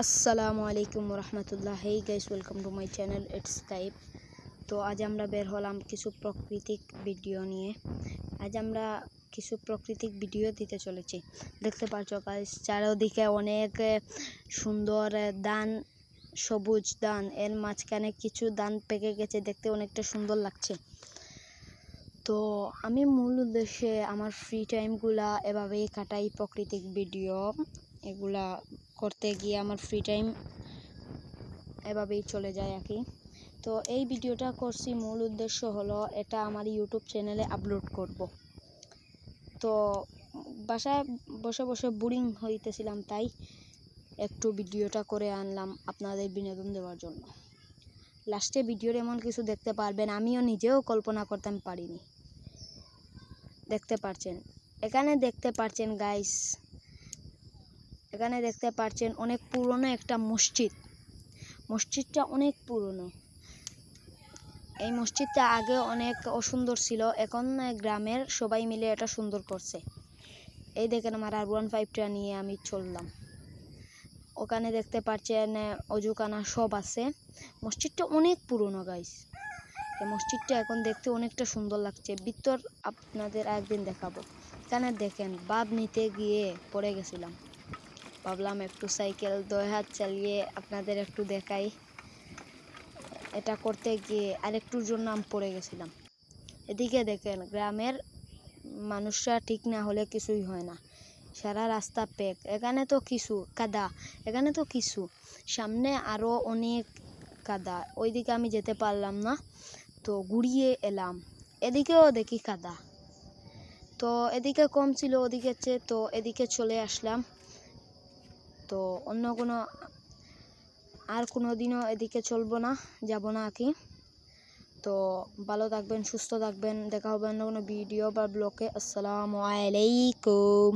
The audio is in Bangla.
আসসালামু আলাইকুম রহমতুল্লাহ। Hey guys, welcome to my channel it's Skype. তো আজ আমরা বের হলাম কিছু প্রাকৃতিক ভিডিও নিয়ে। আজ আমরা কিছু প্রাকৃতিক ভিডিও দিতে চলেছি। দেখতে পাচ্ছ গাইস, চারিদিকে অনেক সুন্দর ধান, সবুজ ধান, এর মাঝখানে কিছু ধান পেকে গেছে, দেখতে অনেকটা সুন্দর লাগছে। তো আমি মূল উদ্দেশ্যে আমার ফ্রি টাইমগুলা এভাবেই কাটাই, প্রাকৃতিক ভিডিও এগুলা করতে গিয়ে আমার ফ্রি টাইম এভাবেই চলে যায় আর কি। তো এই ভিডিওটা করছি, মূল উদ্দেশ্য হলো এটা আমার ইউটিউব চ্যানেলে আপলোড করব। তো বাসায় বসে বসে বোরিং হইতেছিলাম, তাই একটু ভিডিওটা করে আনলাম আপনাদের বিনোদন দেওয়ার জন্য। লাস্টে ভিডিওর এমন কিছু দেখতে পারবেন আমিও নিজেও কল্পনা করতে পারিনি। দেখতে পাচ্ছেন, এখানে দেখতে পাচ্ছেন গাইস, এখানে দেখতে পাচ্ছেন অনেক পুরনো একটা মসজিদ। মসজিদটা অনেক পুরনো। এই মসজিদটা আগে অনেক অসুন্দর ছিল, এখন গ্রামের সবাই মিলে এটা সুন্দর করছে। এই দেখেন আমার R15টা নিয়ে আমি চললাম। ওখানে দেখতে পাচ্ছেন অজুখানা সব আছে। মসজিদটা অনেক পুরনো গাইস। এই মসজিদটা এখন দেখতে অনেকটা সুন্দর লাগছে। ভিতর আপনাদের একদিন দেখাবো। এখানে দেখেন, বাদ নিতে গিয়ে পড়ে গেছিলাম। ভাবলাম একটু সাইকেল 2 হাত চালিয়ে আপনাদের একটু দেখাই। এটা করতে গিয়ে আরেকটুর জন্য আমি পড়ে গেছিলাম। এদিকে দেখেন, গ্রামের মানুষরা ঠিক না হলে কিছুই হয় না। সারা রাস্তা প্যাক। এখানে তো কিছু কাদা, এখানে তো কিছু, সামনে আরো অনেক কাদা। ওইদিকে আমি যেতে পারলাম না, তো ঘুরিয়ে এলাম। এদিকেও দেখি কাদা। তো এদিকে কম ছিল ওদিকে চেয়ে, তো এদিকে চলে আসলাম। তো অন্য কোনো আর কোনো দিনও এদিকে চলবো না, যাব না কি। তো ভালো থাকবেন, সুস্থ থাকবেন। দেখা হবে অন্য কোনো ভিডিও বা ব্লগে। আসসালামু আলাইকুম।